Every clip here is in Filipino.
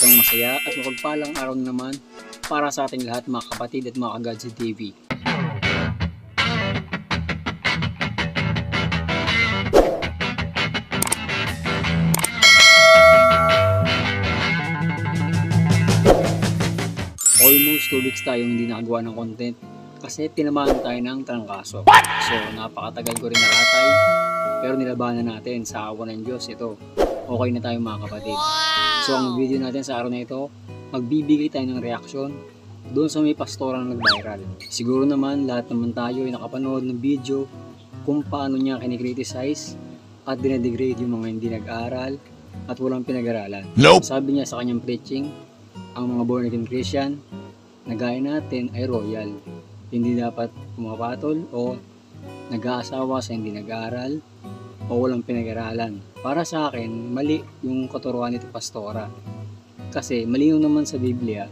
Isang masaya at mapagpalang araw na naman para sa ating lahat mga kapatid at mga ka-God's TV. Almost 2 weeks tayong hindi nakagawa ng content kasi tinamaan tayo ng trangkaso. So napakatagal ko rin nakatay pero nilabanan natin sa awa ng Diyos ito. Okay na tayo mga kapatid. So ang video natin sa araw na ito, magbibigay tayo ng reaksyon doon sa may pastorang nag-viral. Siguro naman lahat naman tayo ay nakapanood ng video kung paano niya kinikriticize at dinedegrade yung mga hindi nag-aral at walang pinag-aralan. Nope. Sabi niya sa kanyang preaching, ang mga born again Christian na gaya natin ay royal. Hindi dapat pumapatol o nag-aasawa sa hindi nag-aaral o walang pinag-aralan. Para sa akin, mali yung katuruan nito pastora. Kasi malinaw naman sa Biblia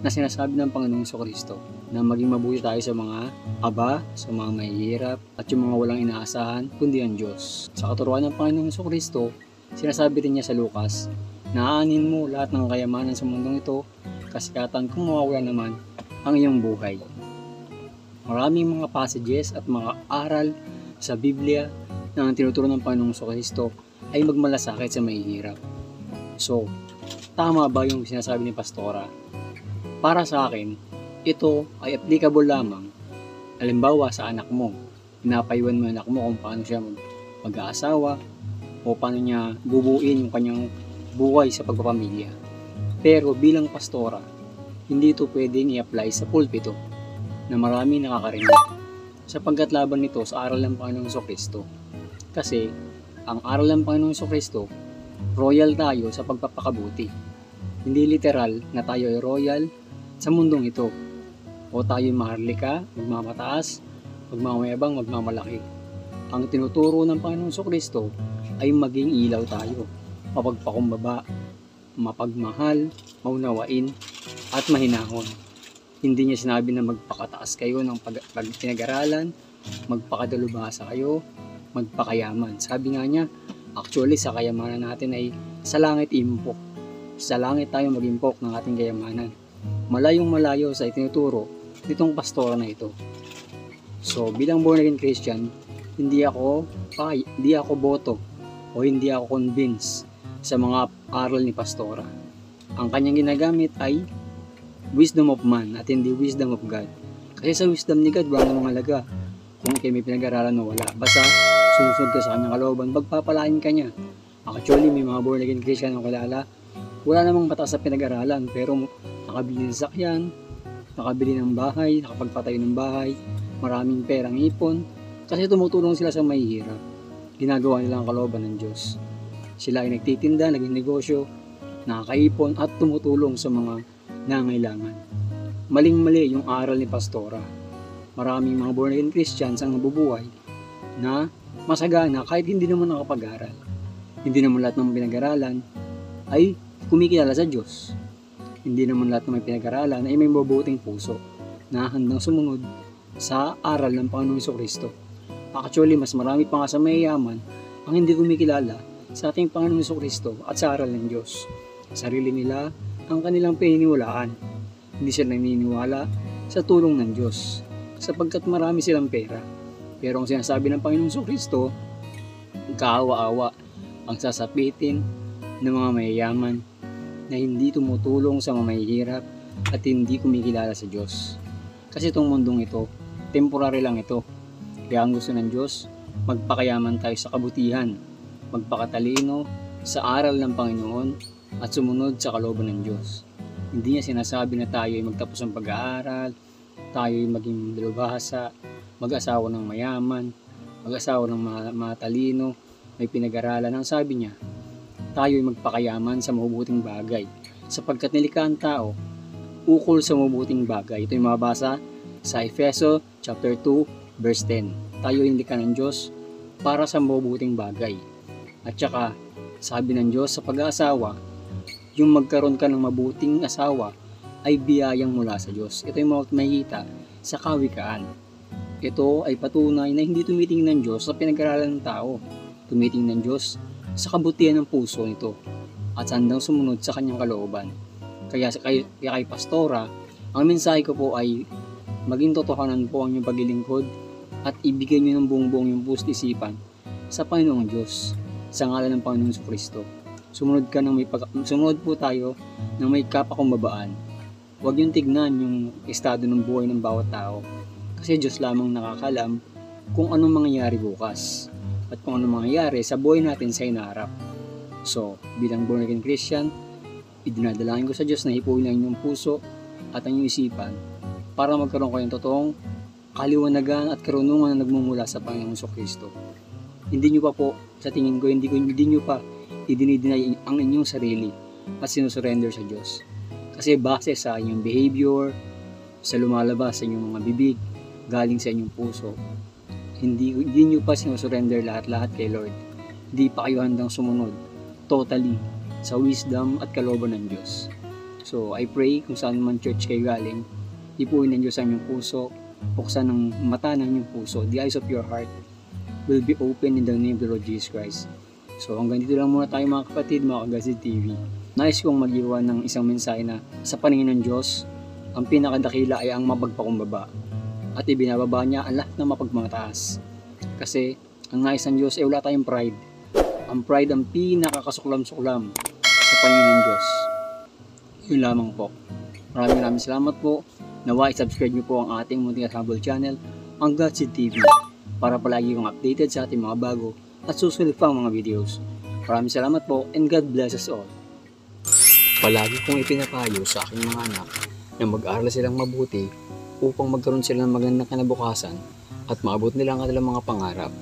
na sinasabi ng Panginoong Kristo na maging mabuti tayo sa mga aba, sa mga mahihirap at yung mga walang inaasahan kundi ang Diyos. Sa katuruan ng Panginoong Kristo, sinasabi din niya sa Lucas, naanin mo lahat ng kayamanan sa mundong ito, kasikatan kung mawawala naman ang iyong buhay. Maraming mga passages at mga aral sa Biblia na ang tinuturo ng Panginoong Kristo ay magmalasakit sa mahihirap. So, tama ba yung sinasabi ni Pastora? Para sa akin, ito ay applicable lamang. Halimbawa sa anak mo, pinapayuan mo yung anak mo kung paano siya mag-aasawa o paano niya bubuin yung kanyang buhay sa pagpapamilya. Pero bilang pastora, hindi ito pwedeng i-apply sa pulpito na marami nakakarinig sapagkat laban nito sa aral ng Panginoong Kristo. Kasi ang aral ng Panginoong Kristo, royal tayo sa pagpapakabuti. Hindi literal na tayo ay royal sa mundong ito o tayo maharlika, magmamataas, magmamayabang, magmamalaki. Ang tinuturo ng Panginoong Kristo ay maging ilaw tayo, mapagpakumbaba, mapagmahal, maunawain, at mahinahon. Hindi niya sinabi na magpakataas kayo ng pinag-aralan, magpakadalubhasa kayo, magpakayaman. Sabi nga niya, actually sa kayamanan natin ay sa langit impok. Sa langit tayo mag-impok ng ating kayamanan. Malayong malayo sa itinuturo nitong pastora na ito. So bilang born again Christian, hindi ako boto o hindi ako convinced sa mga aral ni pastora. Ang kanyang ginagamit ay wisdom of man at hindi wisdom of God. Kasi sa wisdom ni God, walang namang halaga kung kayo may pinag-aralan o wala. Basta sumusunod ka sa kanyang kalooban, pagpapalain ka niya. Actually, may mga born again Christian na kilala, wala namang mataas sa pinag-aralan, pero nakabili ng sakyan, nakabili ng bahay, nakapagpatayo ng bahay, maraming perang ipon, kasi tumutulong sila sa mahihirap. Ginagawa nila ang kalooban ng Diyos. Sila ay nagtitinda, naging negosyo, nakakaipon at tumutulong sa mga nangailangan. Maling-mali yung aral ni pastora. Maraming mga born again Christians ang nabubuhay na masagana kahit hindi naman nakapag-aral. Hindi naman lahat ng pinag-aralan ay kumikilala sa Diyos. Hindi naman lahat ng may pinag-aralan ay may mabuting puso na handang sumunod sa aral ng Panginoong Kristo. Actually, mas marami pa nga sa mayayaman ang hindi kumikilala sa ating Panginoong Kristo at sa aral ng Diyos. Sarili nila ang kanilang pininiwalaan. Hindi sila naniniwala sa tulong ng Diyos sapagkat marami silang pera. Pero ang sinasabi ng Panginoong Kristo, kaawa-awa ang sasapitin ng mga mayayaman na hindi tumutulong sa mga mahihirap at hindi kumikilala sa Diyos. Kasi itong mundong ito, temporary lang ito. Kaya ang gusto ng Diyos, magpakayaman tayo sa kabutihan, magpakatalino sa aral ng Panginoon at sumunod sa kalooban ng Diyos. Hindi niya sinasabi na tayo ay magtapos ng pag-aaral, tayo ay maging dalubhasa, mag-asawa ng mayaman, mag-asawa ng matalino, may pinag-aralan. Ang sabi niya, tayo ay magpakayaman sa mabubuting bagay, sapagkat nilikha ang tao ukol sa mabubuting bagay. Ito ay mababasa sa Efeso chapter 2 verse 10. Tayo ay nilikha ng Diyos para sa mabubuting bagay. At saka, sabi ng Diyos sa pag-aasawa, yung magkaroon ka ng mabuting asawa ay biyayang mula sa Diyos. Ito ay makikita sa kawikaan. Ito ay patunay na hindi tumitingin ng Diyos sa pinag-aralan ng tao. Tumitingin ng Diyos sa kabutihan ng puso nito at handang sumunod sa kanyang kalooban. Kaya kay Pastora, ang mensahe ko po ay maging totohanan po ang inyong paglilingkod at ibigay nyo ng buong-buong yung puso't isipan sa Panginoong Diyos, sa ngalan ng Panginoong Jesucristo. Sumunod po tayo ng may kapakumbabaan. Huwag yung tignan yung estado ng buhay ng bawat tao, kasi Diyos lamang nakakalam kung anong mangyayari bukas at kung anong mangyayari sa buhay natin sa hinaharap. So, bilang born again Christian, idinadalangin ko sa Diyos na hipuin ang inyong puso at ang inyong isipan para magkaroon kayo ng totoong kaliwanagan at karunungan na nagmumula sa Panginoong Jesucristo. Hindi nyo pa po, sa tingin ko, hindi nyo pa idinideny ang inyong sarili at sinusurrender sa Diyos. Kasi base sa inyong behavior, sa lumalabas sa inyong mga bibig, galing sa inyong puso, hindi nyo pa sinusurrender lahat-lahat kay Lord. Hindi pa kayo handang sumunod totally sa wisdom at kalooban ng Diyos. So I pray kung saan man church kayo galing, ipuin ng Diyos ang inyong puso, buksan ng mata ng inyong puso, the eyes of your heart will be open in the name of the Lord Jesus Christ. So hanggang dito lang muna tayo mga kapatid, mga Kagazid TV. Nais kong mag-iwan ng isang mensahe na sa paningin ng Diyos, ang pinakadakila ay ang mapagpakumbaba at ibinababa niya ang lahat ng mapagmataas. Kasi ang nais ng Diyos ay wala tayong pride. Ang pride ang pinakakasuklam-suklam sa paningin ng Diyos. Yun lamang po. Maraming salamat po. Nawa i-subscribe niyo po ang ating munting at humble channel, ang Kagazid TV, para palagi kong updated sa ating mga bago at susunod pang mga videos. Maraming salamat po and God bless us all. Palagi kong ipinapayo sa aking mga anak na mag-aral silang mabuti upang magkaroon sila ng magandang kinabukasan at maabot nila ang kanilang mga pangarap,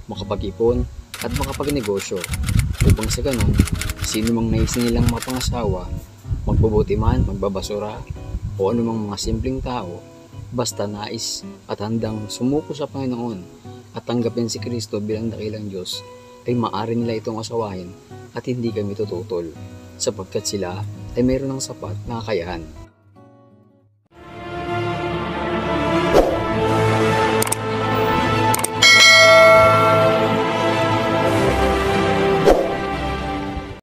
makapag-ipon at makapagnegosyo, upang sa ganun, sino mang nais nilang mapangasawa, magbubuti man, magbabasura, o anumang mga simpleng tao, basta nais at handang sumuko sa Panginoon at tanggapin si Kristo bilang dakilang Diyos, ay maaari nila itong asawahin at hindi kami tututol, sapagkat sila ay mayroon ng sapat na kakayahan.